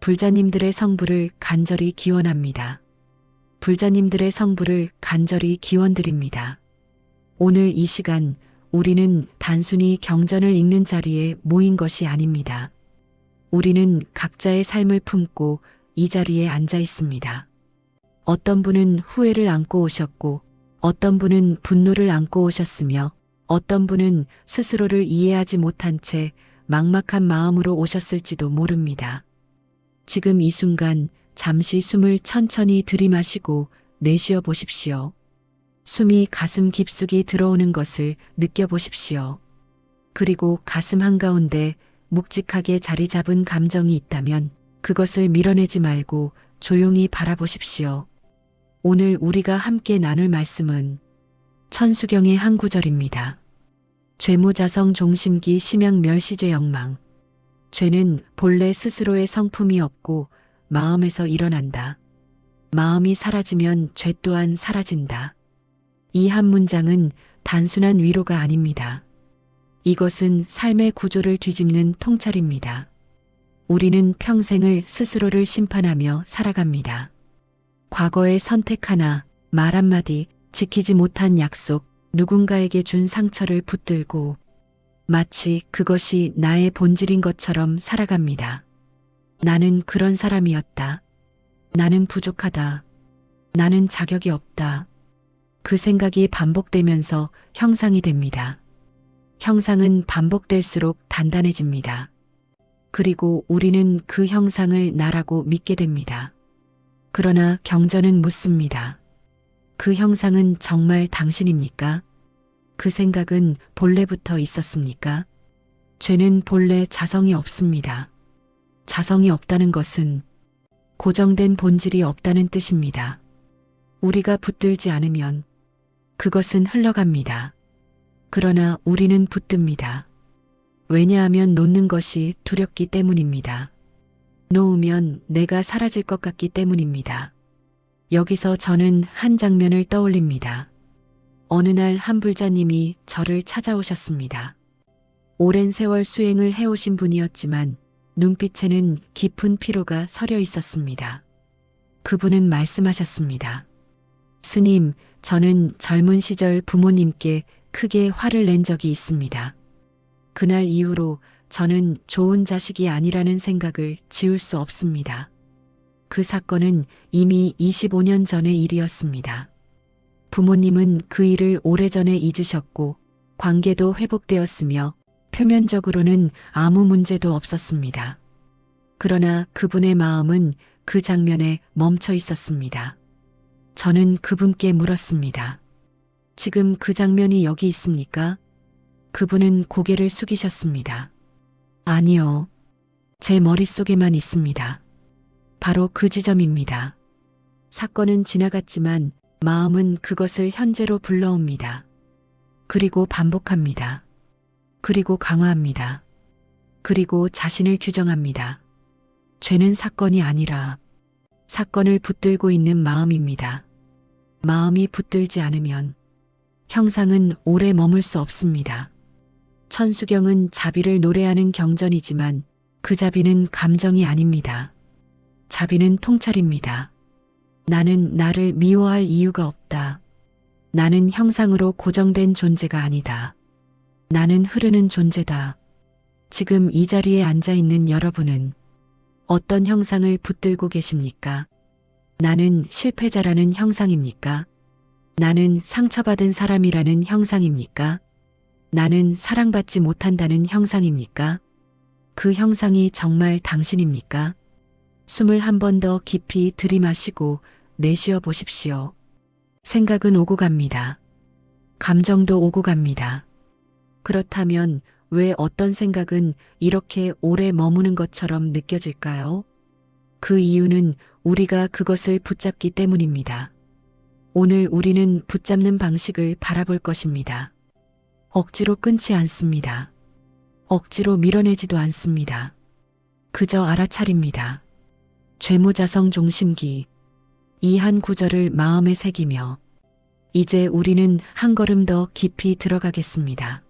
불자님들의 성부를 간절히 기원합니다. 불자님들의 성부를 간절히 기원드립니다. 오늘 이 시간 우리는 단순히 경전을 읽는 자리에 모인 것이 아닙니다. 우리는 각자의 삶을 품고 이 자리에 앉아 있습니다. 어떤 분은 후회를 안고 오셨고, 어떤 분은 분노를 안고 오셨으며, 어떤 분은 스스로를 이해하지 못한 채 막막한 마음으로 오셨을지도 모릅니다. 지금 이 순간 잠시 숨을 천천히 들이마시고 내쉬어 보십시오. 숨이 가슴 깊숙이 들어오는 것을 느껴보십시오. 그리고 가슴 한가운데 묵직하게 자리 잡은 감정이 있다면 그것을 밀어내지 말고 조용히 바라보십시오. 오늘 우리가 함께 나눌 말씀은 천수경의 한 구절입니다. 죄무자성 종심기 심양멸시죄 영망. 죄는 본래 스스로의 성품이 없고 마음에서 일어난다. 마음이 사라지면 죄 또한 사라진다. 이 한 문장은 단순한 위로가 아닙니다. 이것은 삶의 구조를 뒤집는 통찰입니다. 우리는 평생을 스스로를 심판하며 살아갑니다. 과거의 선택 하나, 말 한마디, 지키지 못한 약속, 누군가에게 준 상처를 붙들고 마치 그것이 나의 본질인 것처럼 살아갑니다. 나는 그런 사람이었다. 나는 부족하다. 나는 자격이 없다. 그 생각이 반복되면서 형상이 됩니다. 형상은 반복될수록 단단해집니다. 그리고 우리는 그 형상을 나라고 믿게 됩니다. 그러나 경전은 묻습니다. 그 형상은 정말 당신입니까? 그 생각은 본래부터 있었습니까? 죄는 본래 자성이 없습니다. 자성이 없다는 것은 고정된 본질이 없다는 뜻입니다. 우리가 붙들지 않으면 그것은 흘러갑니다. 그러나 우리는 붙듭니다. 왜냐하면 놓는 것이 두렵기 때문입니다. 놓으면 내가 사라질 것 같기 때문입니다. 여기서 저는 한 장면을 떠올립니다. 어느 날 한 불자님이 저를 찾아오셨습니다. 오랜 세월 수행을 해오신 분이었지만 눈빛에는 깊은 피로가 서려 있었습니다. 그분은 말씀하셨습니다. 스님, 저는 젊은 시절 부모님께 크게 화를 낸 적이 있습니다. 그날 이후로 저는 좋은 자식이 아니라는 생각을 지울 수 없습니다. 그 사건은 이미 25년 전의 일이었습니다. 부모님은 그 일을 오래전에 잊으셨고 관계도 회복되었으며 표면적으로는 아무 문제도 없었습니다. 그러나 그분의 마음은 그 장면에 멈춰 있었습니다. 저는 그분께 물었습니다. 지금 그 장면이 여기 있습니까? 그분은 고개를 숙이셨습니다. 아니요. 제 머릿속에만 있습니다. 바로 그 지점입니다. 사건은 지나갔지만 마음은 그것을 현재로 불러옵니다. 그리고 반복합니다. 그리고 강화합니다. 그리고 자신을 규정합니다. 죄는 사건이 아니라 사건을 붙들고 있는 마음입니다. 마음이 붙들지 않으면 형상은 오래 머물 수 없습니다. 천수경은 자비를 노래하는 경전이지만 그 자비는 감정이 아닙니다. 자비는 통찰입니다. 나는 나를 미워할 이유가 없다. 나는 형상으로 고정된 존재가 아니다. 나는 흐르는 존재다. 지금 이 자리에 앉아 있는 여러분은 어떤 형상을 붙들고 계십니까? 나는 실패자라는 형상입니까? 나는 상처받은 사람이라는 형상입니까? 나는 사랑받지 못한다는 형상입니까? 그 형상이 정말 당신입니까? 숨을 한 번 더 깊이 들이마시고 내쉬어 보십시오. 생각은 오고 갑니다. 감정도 오고 갑니다. 그렇다면 왜 어떤 생각은 이렇게 오래 머무는 것처럼 느껴질까요? 그 이유는 우리가 그것을 붙잡기 때문입니다. 오늘 우리는 붙잡는 방식을 바라볼 것입니다. 억지로 끊지 않습니다. 억지로 밀어내지도 않습니다. 그저 알아차립니다. 죄무자성 종심기. 이 한 구절을 마음에 새기며 이제 우리는 한 걸음 더 깊이 들어가겠습니다.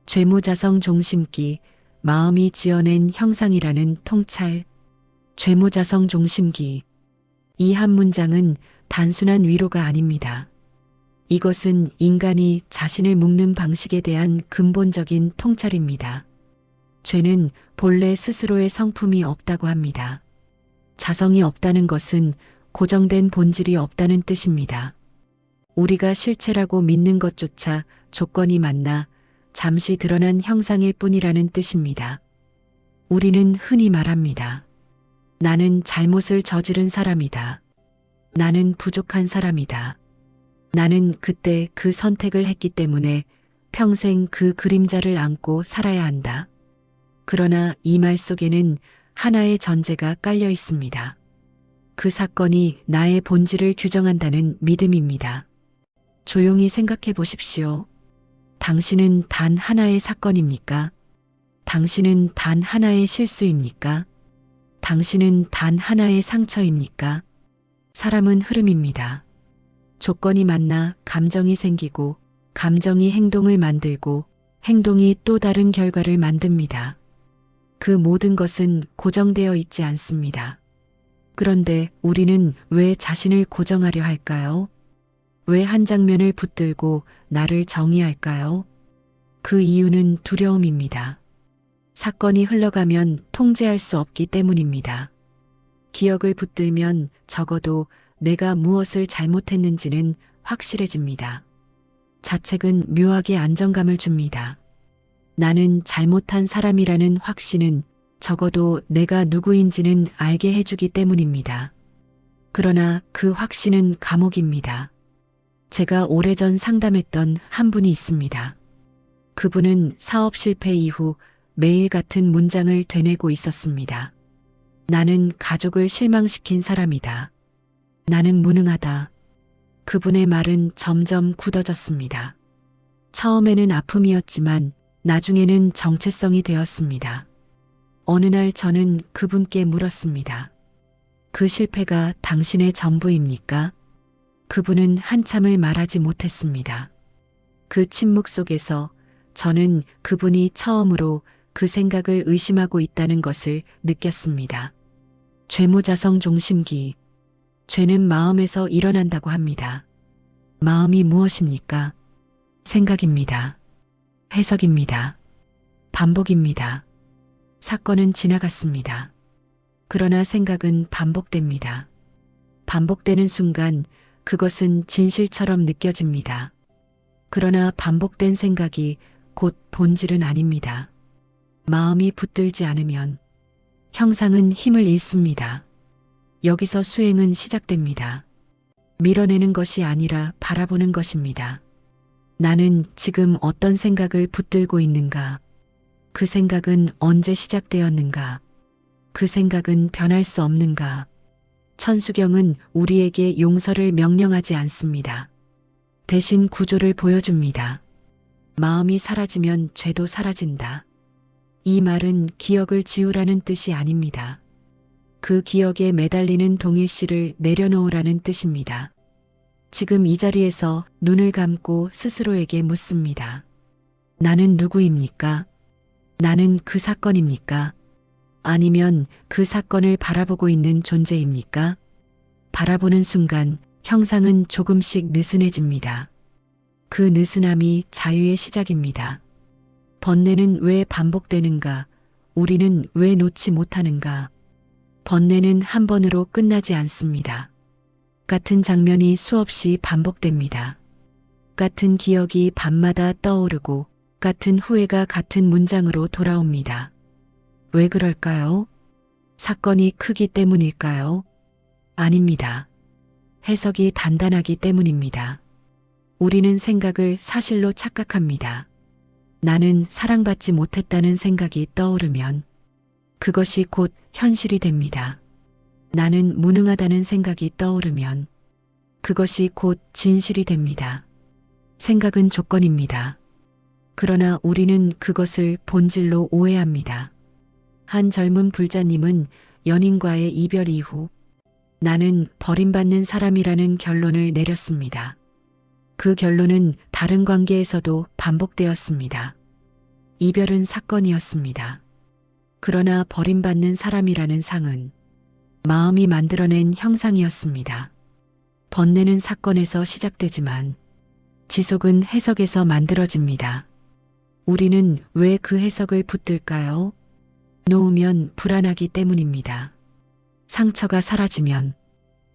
죄무자성 종심기, 마음이 지어낸 형상이라는 통찰. 죄무자성 종심기. 이 한 문장은 단순한 위로가 아닙니다. 이것은 인간이 자신을 묶는 방식에 대한 근본적인 통찰입니다. 죄는 본래 스스로의 성품이 없다고 합니다. 자성이 없다는 것은 고정된 본질이 없다는 뜻입니다. 우리가 실체라고 믿는 것조차 조건이 만나 잠시 드러난 형상일 뿐이라는 뜻입니다. 우리는 흔히 말합니다. 나는 잘못을 저지른 사람이다. 나는 부족한 사람이다. 나는 그때 그 선택을 했기 때문에 평생 그 그림자를 안고 살아야 한다. 그러나 이 말 속에는 하나의 전제가 깔려 있습니다. 그 사건이 나의 본질을 규정한다는 믿음입니다. 조용히 생각해 보십시오. 당신은 단 하나의 사건입니까? 당신은 단 하나의 실수입니까? 당신은 단 하나의 상처입니까? 사람은 흐름입니다. 조건이 만나 감정이 생기고, 감정이 행동을 만들고, 행동이 또 다른 결과를 만듭니다. 그 모든 것은 고정되어 있지 않습니다. 그런데 우리는 왜 자신을 고정하려 할까요? 왜 한 장면을 붙들고 나를 정의할까요? 그 이유는 두려움입니다. 사건이 흘러가면 통제할 수 없기 때문입니다. 기억을 붙들면 적어도 내가 무엇을 잘못했는지는 확실해집니다. 자책은 묘하게 안정감을 줍니다. 나는 잘못한 사람이라는 확신은 적어도 내가 누구인지는 알게 해주기 때문입니다. 그러나 그 확신은 감옥입니다. 제가 오래전 상담했던 한 분이 있습니다. 그분은 사업 실패 이후 매일 같은 문장을 되뇌고 있었습니다. 나는 가족을 실망시킨 사람이다. 나는 무능하다. 그분의 말은 점점 굳어졌습니다. 처음에는 아픔이었지만 나중에는 정체성이 되었습니다. 어느 날 저는 그분께 물었습니다. 그 실패가 당신의 전부입니까? 그분은 한참을 말하지 못했습니다. 그 침묵 속에서 저는 그분이 처음으로 그 생각을 의심하고 있다는 것을 느꼈습니다. 죄무자성 종심기. 죄는 마음에서 일어난다고 합니다. 마음이 무엇입니까? 생각입니다. 해석입니다. 반복입니다. 사건은 지나갔습니다. 그러나 생각은 반복됩니다. 반복되는 순간 그것은 진실처럼 느껴집니다. 그러나 반복된 생각이 곧 본질은 아닙니다. 마음이 붙들지 않으면 형상은 힘을 잃습니다. 여기서 수행은 시작됩니다. 밀어내는 것이 아니라 바라보는 것입니다. 나는 지금 어떤 생각을 붙들고 있는가? 그 생각은 언제 시작되었는가? 그 생각은 변할 수 없는가? 천수경은 우리에게 용서를 명령하지 않습니다. 대신 구조를 보여줍니다. 마음이 사라지면 죄도 사라진다. 이 말은 기억을 지우라는 뜻이 아닙니다. 그 기억에 매달리는 동일시를 내려놓으라는 뜻입니다. 지금 이 자리에서 눈을 감고 스스로에게 묻습니다. 나는 누구입니까? 나는 그 사건입니까? 아니면 그 사건을 바라보고 있는 존재입니까? 바라보는 순간 형상은 조금씩 느슨해집니다. 그 느슨함이 자유의 시작입니다. 번뇌는 왜 반복되는가? 우리는 왜 놓지 못하는가? 번뇌는 한 번으로 끝나지 않습니다. 같은 장면이 수없이 반복됩니다. 같은 기억이 밤마다 떠오르고 같은 후회가 같은 문장으로 돌아옵니다. 왜 그럴까요? 사건이 크기 때문일까요? 아닙니다. 해석이 단단하기 때문입니다. 우리는 생각을 사실로 착각합니다. 나는 사랑받지 못했다는 생각이 떠오르면 그것이 곧 현실이 됩니다. 나는 무능하다는 생각이 떠오르면 그것이 곧 진실이 됩니다. 생각은 조건입니다. 그러나 우리는 그것을 본질로 오해합니다. 한 젊은 불자님은 연인과의 이별 이후 나는 버림받는 사람이라는 결론을 내렸습니다. 그 결론은 다른 관계에서도 반복되었습니다. 이별은 사건이었습니다. 그러나 버림받는 사람이라는 상은 마음이 만들어낸 형상이었습니다. 번뇌는 사건에서 시작되지만 지속은 해석에서 만들어집니다. 우리는 왜 그 해석을 붙들까요? 놓으면 불안하기 때문입니다. 상처가 사라지면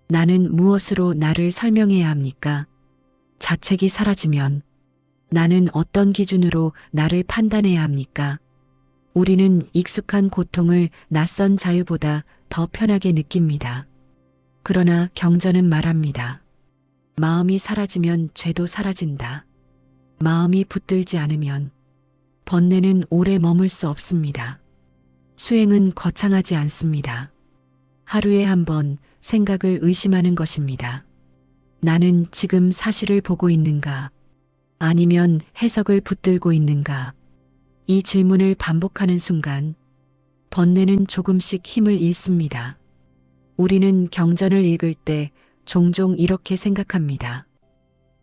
나는 무엇으로 나를 설명해야 합니까? 자책이 사라지면 나는 어떤 기준으로 나를 판단해야 합니까? 우리는 익숙한 고통을 낯선 자유보다 더 편하게 느낍니다. 그러나 경전은 말합니다. 마음이 사라지면 죄도 사라진다. 마음이 붙들지 않으면 번뇌는 오래 머물 수 없습니다. 수행은 거창하지 않습니다. 하루에 한 번 생각을 의심하는 것입니다. 나는 지금 사실을 보고 있는가? 아니면 해석을 붙들고 있는가? 이 질문을 반복하는 순간 번뇌는 조금씩 힘을 잃습니다. 우리는 경전을 읽을 때 종종 이렇게 생각합니다.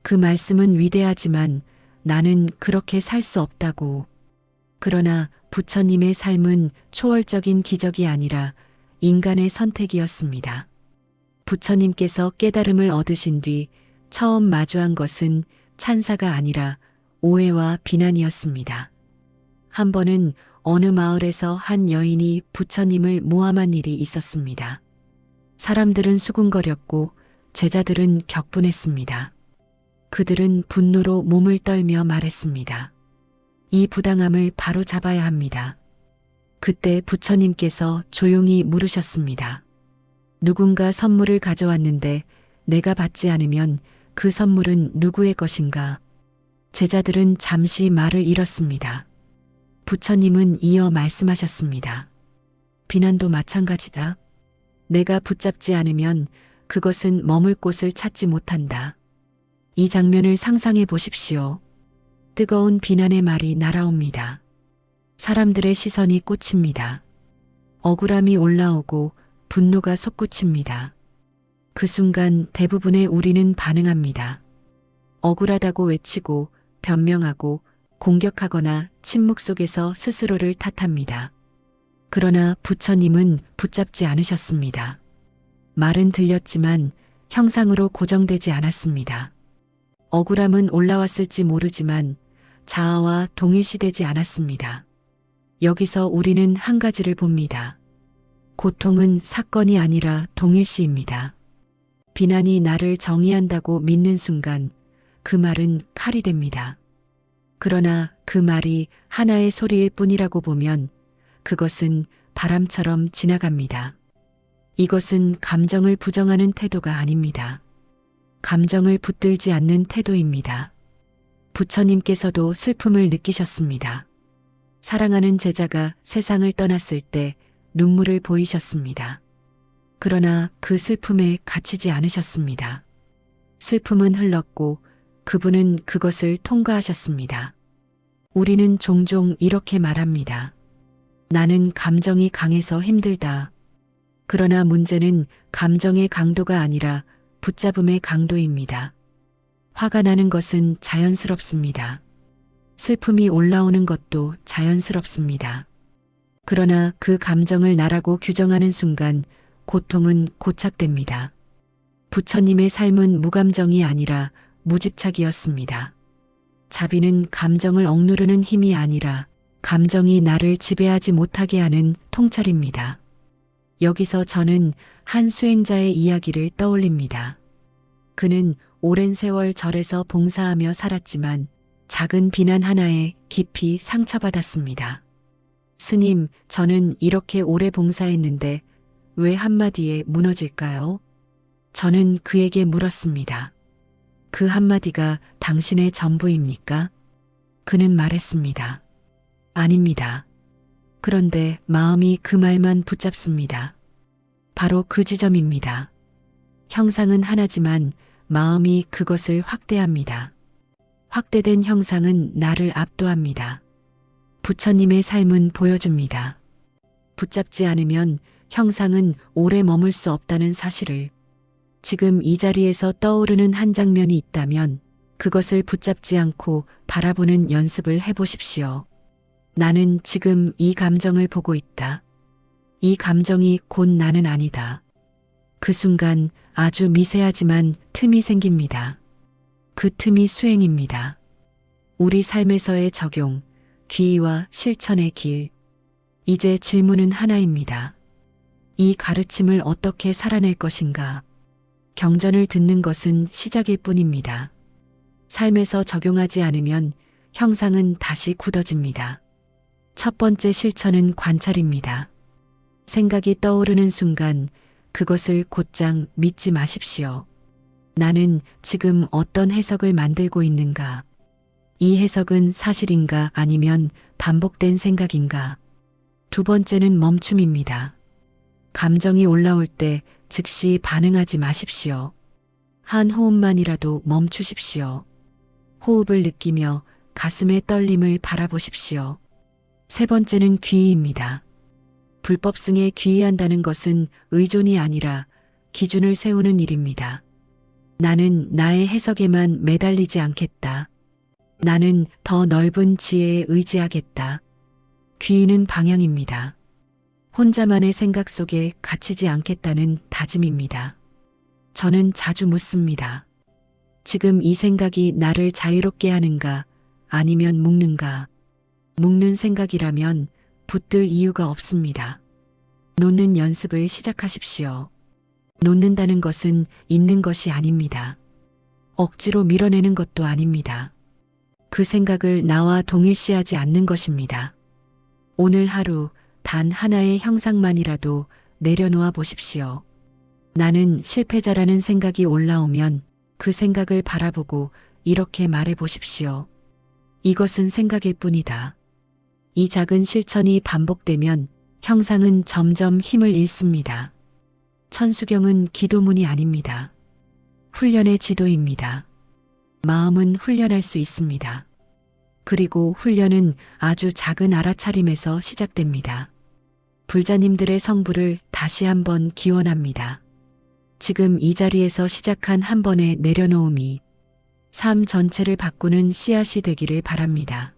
그 말씀은 위대하지만 나는 그렇게 살 수 없다고. 그러나 부처님의 삶은 초월적인 기적이 아니라 인간의 선택이었습니다. 부처님께서 깨달음을 얻으신 뒤 처음 마주한 것은 찬사가 아니라 오해와 비난이었습니다. 한 번은 어느 마을에서 한 여인이 부처님을 모함한 일이 있었습니다. 사람들은 수군거렸고 제자들은 격분했습니다. 그들은 분노로 몸을 떨며 말했습니다. 이 부당함을 바로 잡아야 합니다. 그때 부처님께서 조용히 물으셨습니다. 누군가 선물을 가져왔는데 내가 받지 않으면 그 선물은 누구의 것인가? 제자들은 잠시 말을 잃었습니다. 부처님은 이어 말씀하셨습니다. 비난도 마찬가지다. 내가 붙잡지 않으면 그것은 머물 곳을 찾지 못한다. 이 장면을 상상해 보십시오. 뜨거운 비난의 말이 날아옵니다. 사람들의 시선이 꽂힙니다. 억울함이 올라오고 분노가 솟구칩니다. 그 순간 대부분의 우리는 반응합니다. 억울하다고 외치고 변명하고 공격하거나 침묵 속에서 스스로를 탓합니다. 그러나 부처님은 붙잡지 않으셨습니다. 말은 들렸지만 형상으로 고정되지 않았습니다. 억울함은 올라왔을지 모르지만 자아와 동일시되지 않았습니다. 여기서 우리는 한 가지를 봅니다. 고통은 사건이 아니라 동일시입니다. 비난이 나를 정의한다고 믿는 순간 그 말은 칼이 됩니다. 그러나 그 말이 하나의 소리일 뿐이라고 보면 그것은 바람처럼 지나갑니다. 이것은 감정을 부정하는 태도가 아닙니다. 감정을 붙들지 않는 태도입니다. 부처님께서도 슬픔을 느끼셨습니다. 사랑하는 제자가 세상을 떠났을 때 눈물을 보이셨습니다. 그러나 그 슬픔에 갇히지 않으셨습니다. 슬픔은 흘렀고 그분은 그것을 통과하셨습니다. 우리는 종종 이렇게 말합니다. 나는 감정이 강해서 힘들다. 그러나 문제는 감정의 강도가 아니라 붙잡음의 강도입니다. 화가 나는 것은 자연스럽습니다. 슬픔이 올라오는 것도 자연스럽습니다. 그러나 그 감정을 나라고 규정하는 순간 고통은 고착됩니다. 부처님의 삶은 무감정이 아니라 무집착이었습니다. 자비는 감정을 억누르는 힘이 아니라 감정이 나를 지배하지 못하게 하는 통찰입니다. 여기서 저는 한 수행자의 이야기를 떠올립니다. 그는 오랜 세월 절에서 봉사하며 살았지만 작은 비난 하나에 깊이 상처받았습니다. 스님, 저는 이렇게 오래 봉사했는데 왜 한마디에 무너질까요? 저는 그에게 물었습니다. 그 한마디가 당신의 전부입니까? 그는 말했습니다. 아닙니다. 그런데 마음이 그 말만 붙잡습니다. 바로 그 지점입니다. 형상은 하나지만 마음이 그것을 확대합니다. 확대된 형상은 나를 압도합니다. 부처님의 삶은 보여줍니다. 붙잡지 않으면 형상은 오래 머물 수 없다는 사실을. 지금 이 자리에서 떠오르는 한 장면이 있다면 그것을 붙잡지 않고 바라보는 연습을 해보십시오. 나는 지금 이 감정을 보고 있다. 이 감정이 곧 나는 아니다. 그 순간 아주 미세하지만 틈이 생깁니다. 그 틈이 수행입니다. 우리 삶에서의 적용, 귀의와 실천의 길. 이제 질문은 하나입니다. 이 가르침을 어떻게 살아낼 것인가? 경전을 듣는 것은 시작일 뿐입니다. 삶에서 적용하지 않으면 형상은 다시 굳어집니다. 첫 번째 실천은 관찰입니다. 생각이 떠오르는 순간 그것을 곧장 믿지 마십시오. 나는 지금 어떤 해석을 만들고 있는가? 이 해석은 사실인가 아니면 반복된 생각인가? 두 번째는 멈춤입니다. 감정이 올라올 때 즉시 반응하지 마십시오. 한 호흡만이라도 멈추십시오. 호흡을 느끼며 가슴의 떨림을 바라보십시오. 세 번째는 귀의입니다. 불법승에 귀의한다는 것은 의존이 아니라 기준을 세우는 일입니다. 나는 나의 해석에만 매달리지 않겠다. 나는 더 넓은 지혜에 의지하겠다. 귀의는 방향입니다. 혼자만의 생각 속에 갇히지 않겠다는 다짐입니다. 저는 자주 묻습니다. 지금 이 생각이 나를 자유롭게 하는가 아니면 묶는가? 묶는 생각이라면 붙들 이유가 없습니다. 놓는 연습을 시작하십시오. 놓는다는 것은 있는 것이 아닙니다. 억지로 밀어내는 것도 아닙니다. 그 생각을 나와 동일시하지 않는 것입니다. 오늘 하루 단 하나의 형상만이라도 내려놓아 보십시오. 나는 실패자라는 생각이 올라오면 그 생각을 바라보고 이렇게 말해 보십시오. 이것은 생각일 뿐이다. 이 작은 실천이 반복되면 형상은 점점 힘을 잃습니다. 천수경은 기도문이 아닙니다. 훈련의 지도입니다. 마음은 훈련할 수 있습니다. 그리고 훈련은 아주 작은 알아차림에서 시작됩니다. 불자님들의 성부를 다시 한번 기원합니다. 지금 이 자리에서 시작한 한 번의 내려놓음이 삶 전체를 바꾸는 씨앗이 되기를 바랍니다.